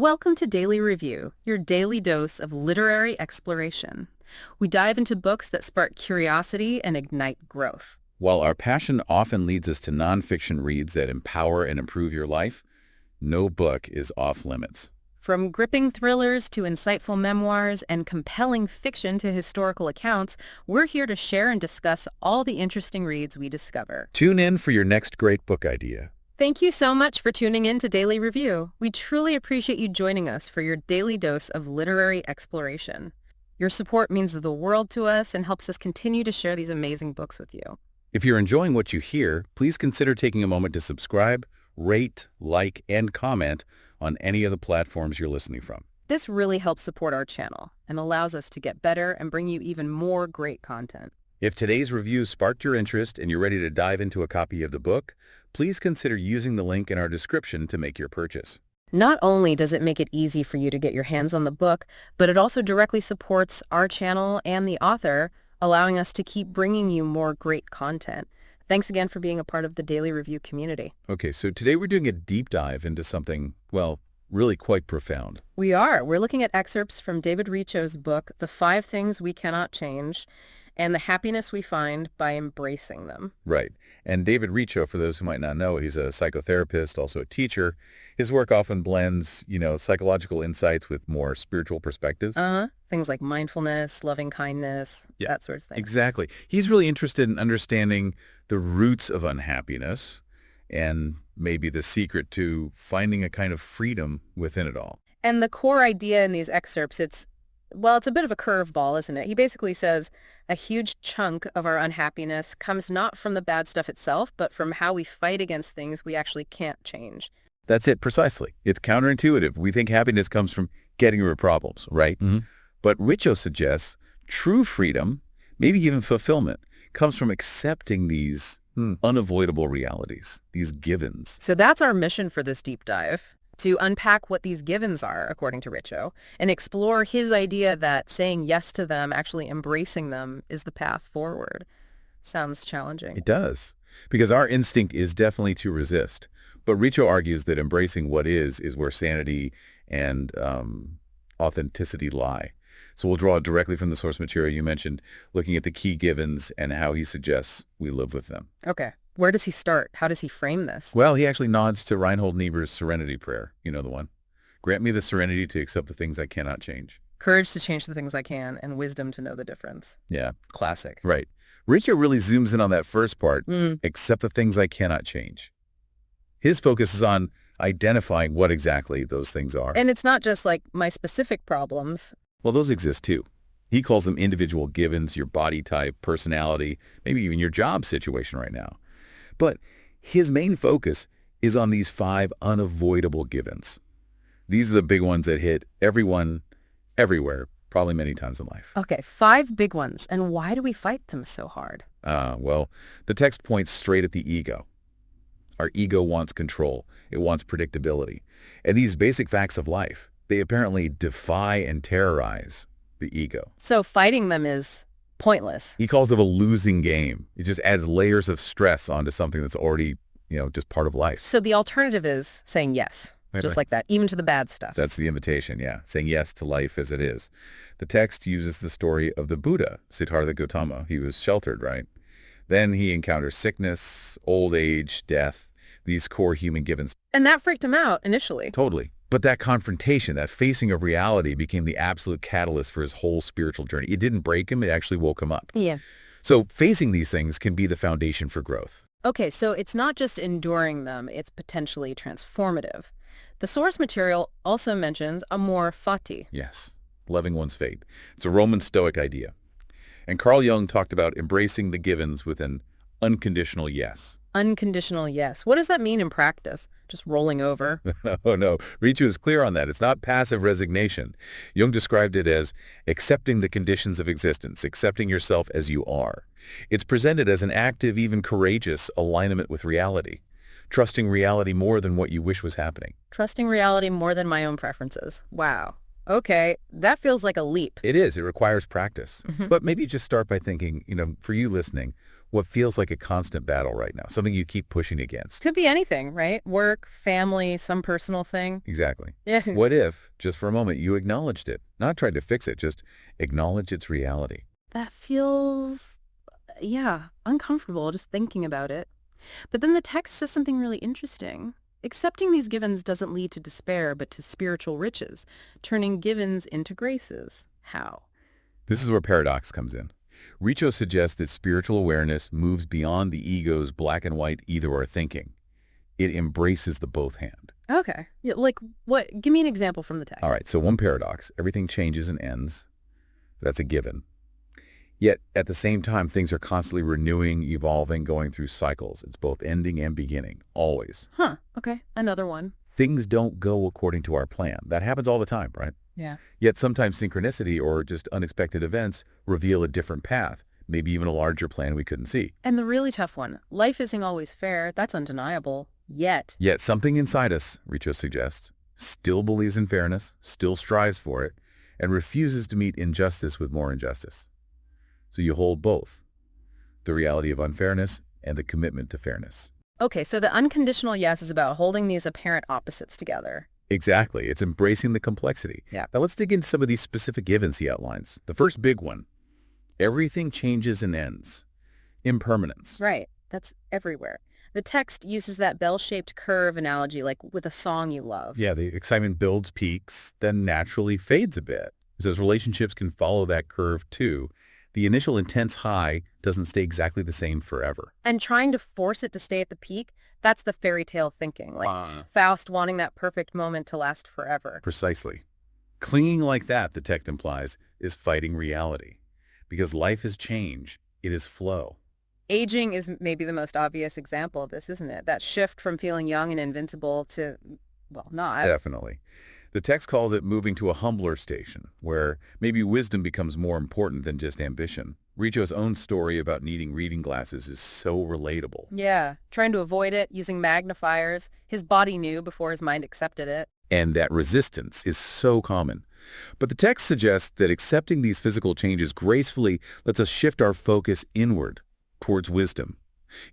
Welcome to Daily Review, your daily dose of literary exploration. We dive into books that spark curiosity and ignite growth. While our passion often leads us to nonfiction reads that empower and improve your life, no book is off limits. From gripping thrillers to insightful memoirs and compelling fiction to historical accounts, we're here to share and discuss all the interesting reads we discover. Tune in for your next great book idea. Thank you so much for tuning in to Daily Review. We truly appreciate you joining us for your daily dose of literary exploration. Your support means the world to us and helps us continue to share these amazing books with you. If you're enjoying what you hear, please consider taking a moment to subscribe, rate, like, and comment on any of the platforms you're listening from. This really helps support our channel and allows us to get better and bring you even more great content. If today's review sparked your interest and you're ready to dive into a copy of the book, please consider using the link in our description to make your purchase. Not only does it make it easy for you to get your hands on the book, but it also directly supports our channel and the author, allowing us to keep bringing you more great content. Thanks again for being a part of the Daily Review community. Okay, so today we're doing a deep dive into something, well, really quite profound. We are. We're looking at excerpts from David Richo's book, The 5 Things We Cannot Change, and the happiness we find by embracing them. Right. And David Richo, for those who might not know, he's a psychotherapist, also a teacher. His work often blends, psychological insights with more spiritual perspectives. Things like mindfulness, loving kindness, that sort of thing. Exactly. He's really interested in understanding the roots of unhappiness and maybe the secret to finding a kind of freedom within it all. And the core idea in these excerpts, it's a bit of a curveball, isn't it? He basically says a huge chunk of our unhappiness comes not from the bad stuff itself, but from how we fight against things we actually can't change. That's it, precisely. It's counterintuitive. We think happiness comes from getting rid of problems, right? Mm-hmm. But Richo suggests true freedom, maybe even fulfillment, comes from accepting these unavoidable realities, these givens. So that's our mission for this deep dive, to unpack what these givens are, according to Richo, and explore his idea that saying yes to them, actually embracing them, is the path forward. Sounds challenging. It does, because our instinct is definitely to resist. But Richo argues that embracing what is where sanity and authenticity lie. So we'll draw it directly from the source material you mentioned, looking at the key givens and how he suggests we live with them. Okay. Where does he start? How does he frame this? Well, he actually nods to Reinhold Niebuhr's serenity prayer. You know the one. Grant me the serenity to accept the things I cannot change. Courage to change the things I can, and wisdom to know the difference. Yeah. Classic. Right. Richo really zooms in on that first part, accept the things I cannot change. His focus is on identifying what exactly those things are. And it's not just like my specific problems. Well, those exist too. He calls them individual givens, your body type, personality, maybe even your job situation right now. But his main focus is on these 5 unavoidable givens. These are the big ones that hit everyone, everywhere, probably many times in life. Okay, 5 big ones. And why do we fight them so hard? Well, the text points straight at the ego. Our ego wants control. It wants predictability. And these basic facts of life, they apparently defy and terrorize the ego. So fighting them is pointless. He calls it a losing game. It just adds layers of stress onto something that's already, just part of life. So the alternative is saying yes, just like that, even to the bad stuff. That's the invitation, yeah, saying yes to life as it is. The text uses the story of the Buddha, Siddhartha Gautama. He was sheltered, right? Then he encounters sickness, old age, death, these core human givens. And that freaked him out initially. Totally. But that confrontation, that facing of reality became the absolute catalyst for his whole spiritual journey. It didn't break him, it actually woke him up. Yeah. So facing these things can be the foundation for growth. Okay, so it's not just enduring them, it's potentially transformative. The source material also mentions amor fati. Yes, loving one's fate. It's a Roman Stoic idea. And Carl Jung talked about embracing the givens with an unconditional yes. Unconditional yes. What does that mean in practice? Just rolling over? Oh, no. Richo is clear on that. It's not passive resignation. Jung described it as accepting the conditions of existence, accepting yourself as you are. It's presented as an active, even courageous alignment with reality, trusting reality more than what you wish was happening. Trusting reality more than my own preferences. Wow. Okay, that feels like a leap. It is. It requires practice. But maybe just start by thinking, for you listening, What feels like a constant battle right now, something you keep pushing against. Could be anything, right? Work, family, some personal thing. Exactly. Yeah. What if, just for a moment, you acknowledged it? Not tried to fix it, just acknowledge its reality. That feels, yeah, uncomfortable just thinking about it. But then the text says something really interesting. Accepting these givens doesn't lead to despair, but to spiritual riches, turning givens into graces. How? This is where paradox comes in. Richo suggests that spiritual awareness moves beyond the ego's black and white either-or thinking. It embraces the both hand. Okay. Yeah, like what? Give me an example from the text. All right, so one paradox. Everything changes and ends. That's a given. Yet, at the same time, things are constantly renewing, evolving, going through cycles. It's both ending and beginning, always. Huh. Okay. Another one. Things don't go according to our plan. That happens all the time, right? Yeah. Yet sometimes synchronicity or just unexpected events reveal a different path, maybe even a larger plan we couldn't see. And the really tough one. Life isn't always fair. That's undeniable. Yet. Yet something inside us, Richo suggests, still believes in fairness, still strives for it, and refuses to meet injustice with more injustice. So you hold both, the reality of unfairness and the commitment to fairness. Okay, so the unconditional yes is about holding these apparent opposites together. Exactly. It's embracing the complexity. Yeah. Now let's dig into some of these specific givens he outlines. The first big one, everything changes and ends. Impermanence. Right. That's everywhere. The text uses that bell-shaped curve analogy like with a song you love. Yeah, the excitement builds peaks, then naturally fades a bit. It says relationships can follow that curve too. The initial intense high doesn't stay exactly the same forever. And trying to force it to stay at the peak, that's the fairy tale thinking. Like Faust wanting that perfect moment to last forever. Precisely. Clinging like that, the text implies, is fighting reality. Because life is change. It is flow. Aging is maybe the most obvious example of this, isn't it? That shift from feeling young and invincible to, well, not. Definitely. The text calls it moving to a humbler station, where maybe wisdom becomes more important than just ambition. Richo's own story about needing reading glasses is so relatable. Yeah, trying to avoid it, using magnifiers. His body knew before his mind accepted it. And that resistance is so common. But the text suggests that accepting these physical changes gracefully lets us shift our focus inward, towards wisdom.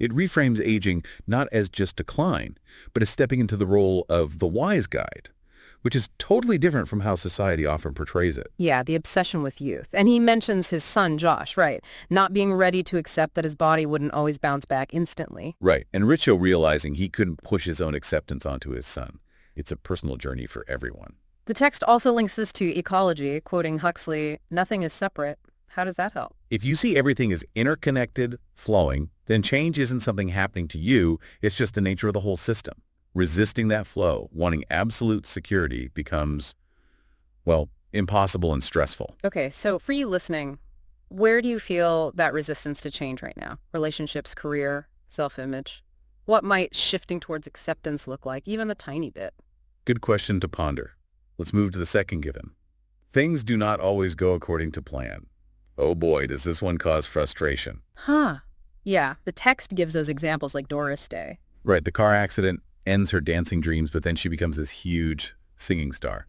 It reframes aging not as just decline, but as stepping into the role of the wise guide, which is totally different from how society often portrays it. Yeah, the obsession with youth. And he mentions his son, Josh, right? Not being ready to accept that his body wouldn't always bounce back instantly. Right, and Richo realizing he couldn't push his own acceptance onto his son. It's a personal journey for everyone. The text also links this to ecology, quoting Huxley, "Nothing is separate." How does that help? If you see everything as interconnected, flowing, then change isn't something happening to you, it's just the nature of the whole system. Resisting that flow, wanting absolute security becomes, well, impossible and stressful. Okay, so for you listening, where do you feel that resistance to change right now? Relationships, career, self-image? What might shifting towards acceptance look like, even a tiny bit? Good question to ponder. Let's move to the second given. Things do not always go according to plan. Oh boy, does this one cause frustration. Huh. Yeah, the text gives those examples like Doris Day. Right, the car accident ends her dancing dreams, but then she becomes this huge singing star.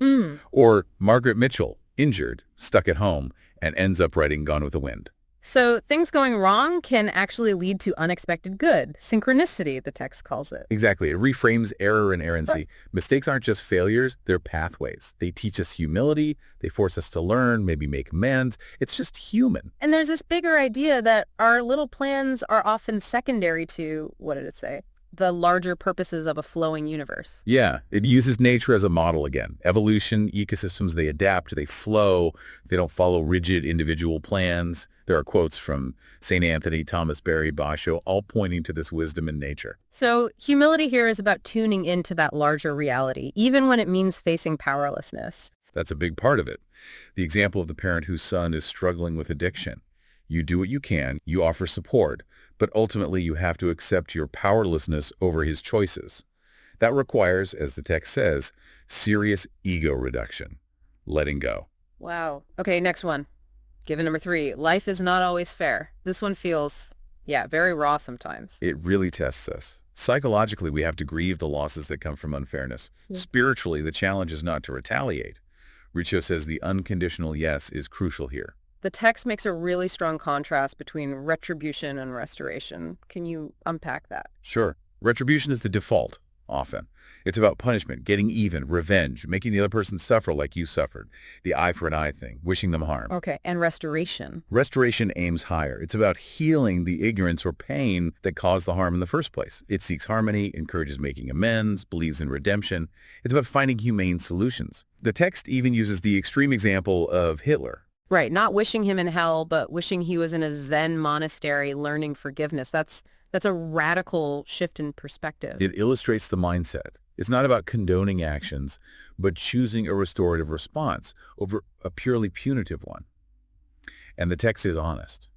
Or Margaret Mitchell, injured, stuck at home, and ends up writing Gone with the Wind. So things going wrong can actually lead to unexpected good. Synchronicity, the text calls it. Exactly. It reframes error and errancy. Right. Mistakes aren't just failures, they're pathways. They teach us humility, they force us to learn, maybe make amends. It's just human. And there's this bigger idea that our little plans are often secondary to, what did it say? The larger purposes of a flowing universe. Yeah, it uses nature as a model again. Evolution, ecosystems, they adapt, they flow, they don't follow rigid individual plans. There are quotes from St. Anthony, Thomas Berry, Basho, all pointing to this wisdom in nature. So humility here is about tuning into that larger reality, even when it means facing powerlessness. That's a big part of it. The example of the parent whose son is struggling with addiction. You do what you can, you offer support, but ultimately you have to accept your powerlessness over his choices. That requires, as the text says, serious ego reduction, letting go. Wow. Okay, next one. Given number 3, life is not always fair. This one feels, very raw sometimes. It really tests us. Psychologically, we have to grieve the losses that come from unfairness. Yeah. Spiritually, the challenge is not to retaliate. Richo says the unconditional yes is crucial here. The text makes a really strong contrast between retribution and restoration. Can you unpack that? Sure, retribution is the default, often. It's about punishment, getting even, revenge, making the other person suffer like you suffered. The eye for an eye thing, wishing them harm. Okay, and restoration. Restoration aims higher. It's about healing the ignorance or pain that caused the harm in the first place. It seeks harmony, encourages making amends, believes in redemption. It's about finding humane solutions. The text even uses the extreme example of Hitler. Right, not wishing him in hell, but wishing he was in a Zen monastery learning forgiveness. That's a radical shift in perspective. It illustrates the mindset. It's not about condoning actions, but choosing a restorative response over a purely punitive one. And the text is honest.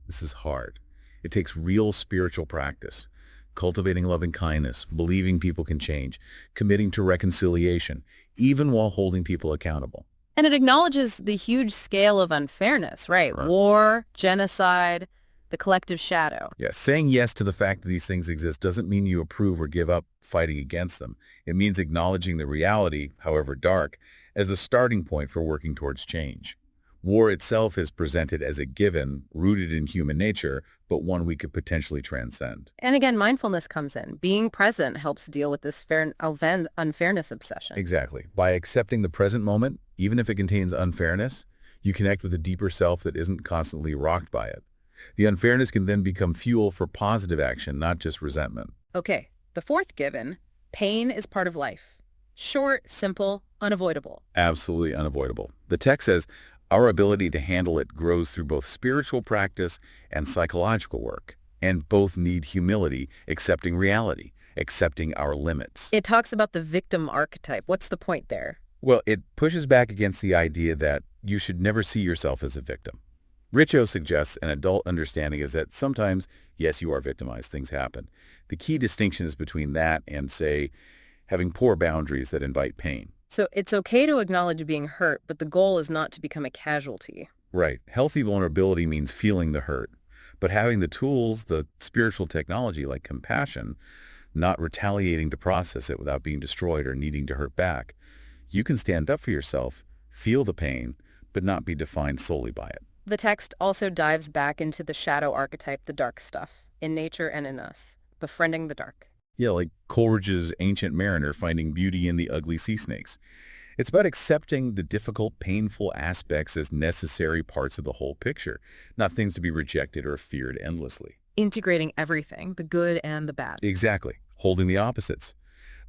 This is hard. It takes real spiritual practice, cultivating loving kindness, believing people can change, committing to reconciliation, even while holding people accountable. And it acknowledges the huge scale of unfairness, right? Right. War, genocide, the collective shadow. Yeah, saying yes to the fact that these things exist doesn't mean you approve or give up fighting against them. It means acknowledging the reality, however dark, as the starting point for working towards change. War itself is presented as a given, rooted in human nature, but one we could potentially transcend. And again, mindfulness comes in. Being present helps deal with this unfairness obsession. Exactly. By accepting the present moment, even if it contains unfairness, you connect with a deeper self that isn't constantly rocked by it. The unfairness can then become fuel for positive action, not just resentment. Okay, the fourth given, pain is part of life. Short, simple, unavoidable. Absolutely unavoidable. The text says our ability to handle it grows through both spiritual practice and psychological work, and both need humility, accepting reality, accepting our limits. It talks about the victim archetype. What's the point there? Well, it pushes back against the idea that you should never see yourself as a victim. Richo suggests an adult understanding is that sometimes, yes, you are victimized, things happen. The key distinction is between that and, say, having poor boundaries that invite pain. So it's okay to acknowledge being hurt, but the goal is not to become a casualty. Right. Healthy vulnerability means feeling the hurt, but having the tools, the spiritual technology like compassion, not retaliating to process it without being destroyed or needing to hurt back. You can stand up for yourself, feel the pain, but not be defined solely by it. The text also dives back into the shadow archetype, the dark stuff, in nature and in us, befriending the dark. Yeah, like Coleridge's Ancient Mariner finding beauty in the ugly sea snakes. It's about accepting the difficult, painful aspects as necessary parts of the whole picture, not things to be rejected or feared endlessly. Integrating everything, the good and the bad. Exactly, holding the opposites.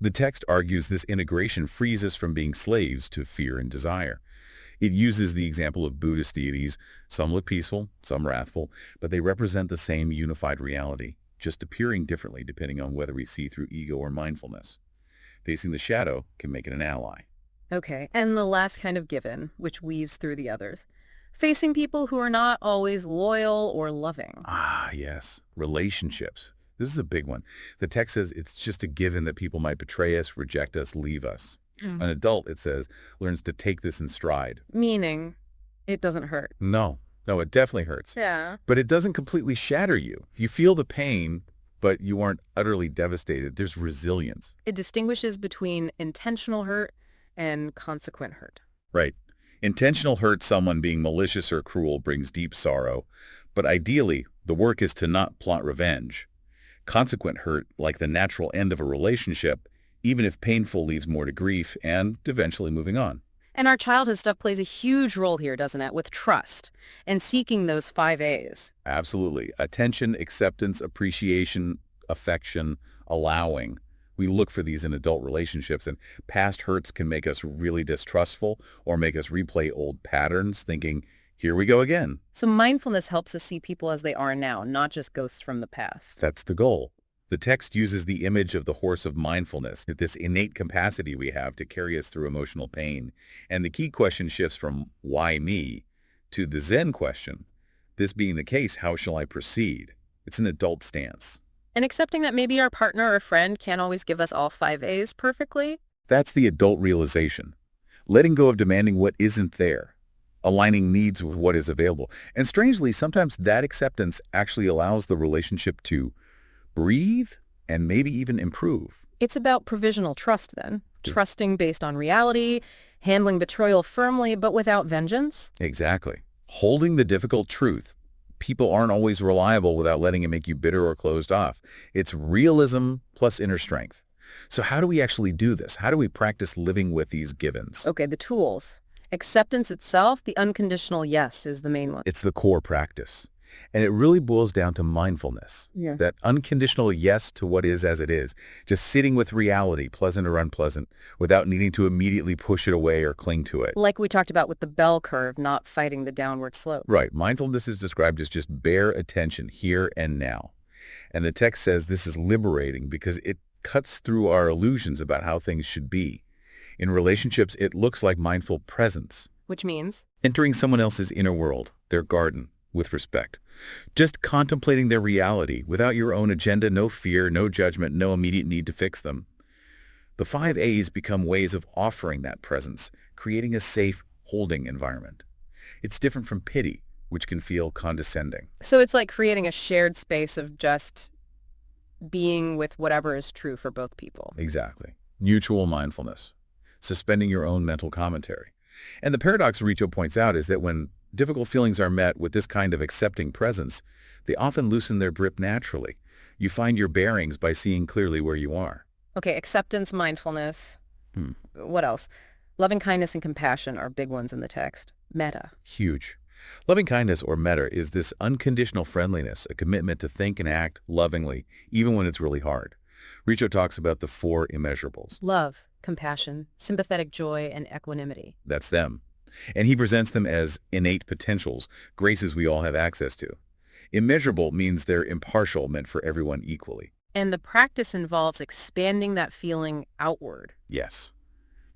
The text argues this integration frees us from being slaves to fear and desire. It uses the example of Buddhist deities. Some look peaceful, some wrathful, but they represent the same unified reality, just appearing differently depending on whether we see through ego or mindfulness. Facing the shadow can make it an ally. Okay, and the last kind of given, which weaves through the others. Facing people who are not always loyal or loving. Ah, yes, relationships. This is a big one. The text says it's just a given that people might betray us, reject us, leave us. An adult, it says, learns to take this in stride. Meaning, it doesn't hurt. No, it definitely hurts. Yeah. But it doesn't completely shatter you. You feel the pain, but you aren't utterly devastated. There's resilience. It distinguishes between intentional hurt and consequent hurt. Right. Intentional hurt, someone being malicious or cruel, brings deep sorrow. But ideally, the work is to not plot revenge. Consequent hurt, like the natural end of a relationship, even if painful, leaves more to grief and eventually moving on. And our childhood stuff plays a huge role here, doesn't it, with trust and seeking those 5 A's. Absolutely. Attention, acceptance, appreciation, affection, allowing. We look for these in adult relationships, and past hurts can make us really distrustful or make us replay old patterns thinking, here we go again. So mindfulness helps us see people as they are now, not just ghosts from the past. That's the goal. The text uses the image of the horse of mindfulness, this innate capacity we have to carry us through emotional pain. And the key question shifts from why me to the Zen question. This being the case, how shall I proceed? It's an adult stance. And accepting that maybe our partner or friend can't always give us all 5 A's perfectly. That's the adult realization. Letting go of demanding what isn't there. Aligning needs with what is available. And strangely, sometimes that acceptance actually allows the relationship to breathe and maybe even improve. It's about provisional trust then, trusting based on reality handling betrayal firmly but without vengeance? Exactly. Holding the difficult truth. People aren't always reliable without letting it make you bitter or closed off. It's realism plus inner strength. So how do we actually do this? How do we practice living with these givens? Okay, the tools. Acceptance itself, the unconditional yes is the main one. It's the core practice. And it really boils down to mindfulness. Yeah. That unconditional yes to what is as it is. Just sitting with reality, pleasant or unpleasant, without needing to immediately push it away or cling to it. Like we talked about with the bell curve, not fighting the downward slope. Right. Mindfulness is described as just bare attention here and now. And the text says this is liberating because it cuts through our illusions about how things should be. In relationships, it looks like mindful presence. Which means? Entering someone else's inner world, their garden, with respect. Just contemplating their reality without your own agenda, no fear, no judgment, no immediate need to fix them. The 5 A's become ways of offering that presence, creating a safe, holding environment. It's different from pity, which can feel condescending. So it's like creating a shared space of just being with whatever is true for both people. Exactly. Mutual mindfulness. Suspending your own mental commentary. And the paradox Richo points out is that when difficult feelings are met with this kind of accepting presence, they often loosen their grip naturally. You find your bearings by seeing clearly where you are. Okay, acceptance, mindfulness. What else? Loving kindness and compassion are big ones in the text. Metta. Huge. Loving kindness, or metta, is this unconditional friendliness, a commitment to think and act lovingly, even when it's really hard. Richo talks about the 4 immeasurables. Love, compassion, sympathetic joy, and equanimity. That's them. And he presents them as innate potentials, graces we all have access to. Immeasurable means they're impartial, meant for everyone equally. And the practice involves expanding that feeling outward. Yes.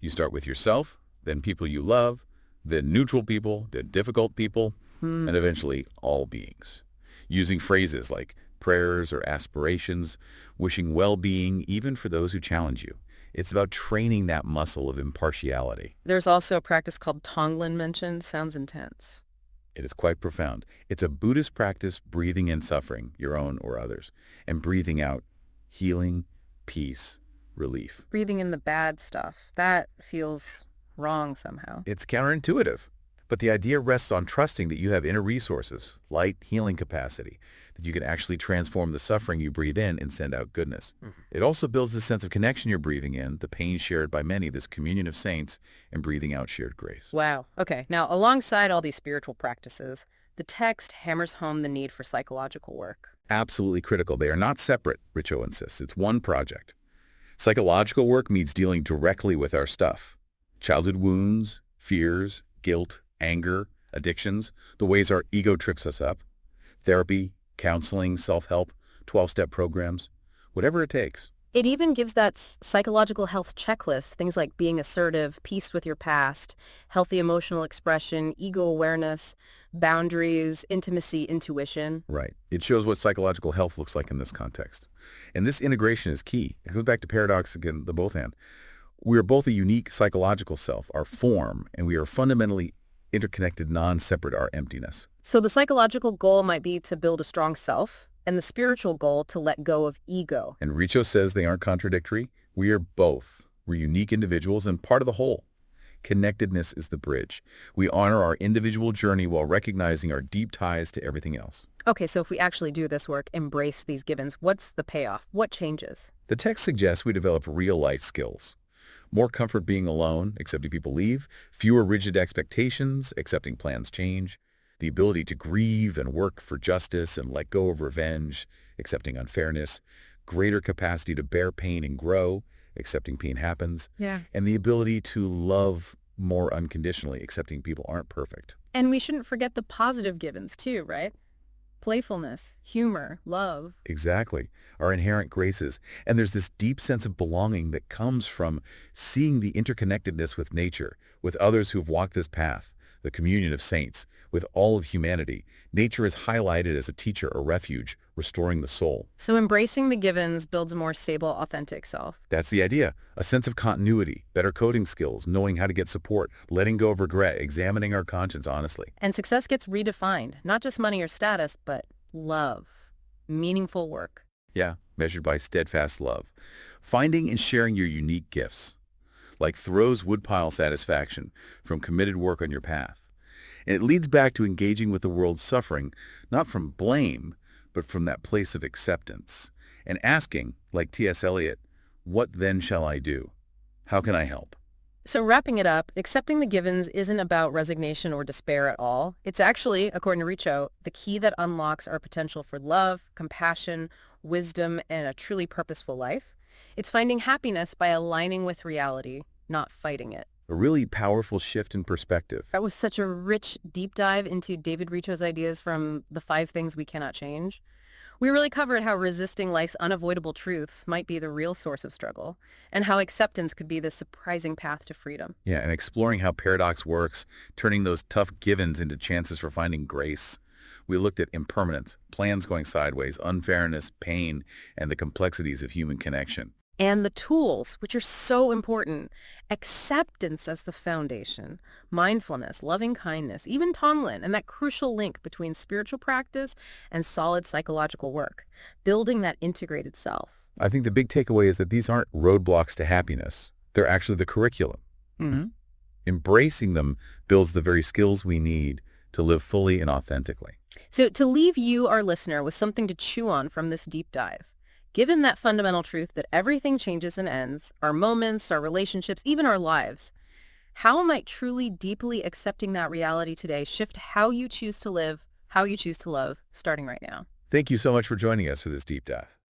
You start with yourself, then people you love, then neutral people, then difficult people, and eventually all beings. Using phrases like prayers or aspirations, wishing well-being even for those who challenge you. It's about training that muscle of impartiality. There's also a practice called Tonglen mentioned. Sounds intense. It is quite profound. It's a Buddhist practice, breathing in suffering, your own or others, and breathing out healing, peace, relief. Breathing in the bad stuff. That feels wrong somehow. It's counterintuitive, but the idea rests on trusting that you have inner resources, light, healing capacity, that you can actually transform the suffering you breathe in and send out goodness. It also builds the sense of connection you're breathing in, the pain shared by many, this communion of saints, and breathing out shared grace. Wow. Okay. Now, alongside all these spiritual practices, the text hammers home the need for psychological work. Absolutely critical. They are not separate, Richo insists. It's one project. Psychological work means dealing directly with our stuff. Childhood wounds, fears, guilt, anger, addictions, the ways our ego tricks us up. Therapy, counseling, self-help, 12-step programs, whatever it takes. It even gives that psychological health checklist, things like being assertive, peace with your past, healthy emotional expression, ego awareness, boundaries, intimacy, intuition. Right. It shows what psychological health looks like in this context. And this integration is key. It goes back to paradox again, the both hand. We are both a unique psychological self, our form, and we are fundamentally interconnected, non-separate, our emptiness. So the psychological goal might be to build a strong self, and the spiritual goal to let go of ego. And Richo says they aren't contradictory. We are both. We're unique individuals and part of the whole. Connectedness is the bridge. We honor our individual journey while recognizing our deep ties to everything else. Okay, so if we actually do this work, embrace these givens, what's the payoff? What changes? The text suggests we develop real-life skills. More comfort being alone, accepting people leave, fewer rigid expectations, accepting plans change, the ability to grieve and work for justice and let go of revenge, accepting unfairness, greater capacity to bear pain and grow, accepting pain happens, and the ability to love more unconditionally, accepting people aren't perfect. And we shouldn't forget the positive givens too, right? Playfulness, humor, love. Exactly. Our inherent graces. And there's this deep sense of belonging that comes from seeing the interconnectedness with nature, with others who've walked this path, the communion of saints, with all of humanity. Nature is highlighted as a teacher, a refuge, restoring the soul. So embracing the givens builds a more stable, authentic self. That's the idea. A sense of continuity, better coding skills, knowing how to get support, letting go of regret, examining our conscience honestly. And success gets redefined, not just money or status, but love, meaningful work. Yeah, measured by steadfast love. Finding and sharing your unique gifts. like throws woodpile satisfaction from committed work on your path. And it leads back to engaging with the world's suffering, not from blame, but from that place of acceptance, and asking, like T.S. Eliot, what then shall I do? How can I help? So wrapping it up, accepting the givens isn't about resignation or despair at all. It's actually, according to Richo, the key that unlocks our potential for love, compassion, wisdom, and a truly purposeful life. It's finding happiness by aligning with reality, not fighting it. A really powerful shift in perspective. That was such a rich, deep dive into David Richo's ideas from The 5 Things We Cannot Change. We really covered how resisting life's unavoidable truths might be the real source of struggle, and how acceptance could be the surprising path to freedom. Yeah, and exploring how paradox works, turning those tough givens into chances for finding grace. We looked at impermanence, plans going sideways, unfairness, pain, and the complexities of human connection. And the tools, which are so important. Acceptance as the foundation, mindfulness, loving kindness, even Tonglen, and that crucial link between spiritual practice and solid psychological work, building that integrated self. I think the big takeaway is that these aren't roadblocks to happiness. They're actually the curriculum. Mm-hmm. Embracing them builds the very skills we need to live fully and authentically. So to leave you, our listener, with something to chew on from this deep dive, given that fundamental truth that everything changes and ends, our moments, our relationships, even our lives, how might truly deeply accepting that reality today shift how you choose to live, how you choose to love, starting right now? Thank you so much for joining us for this deep dive.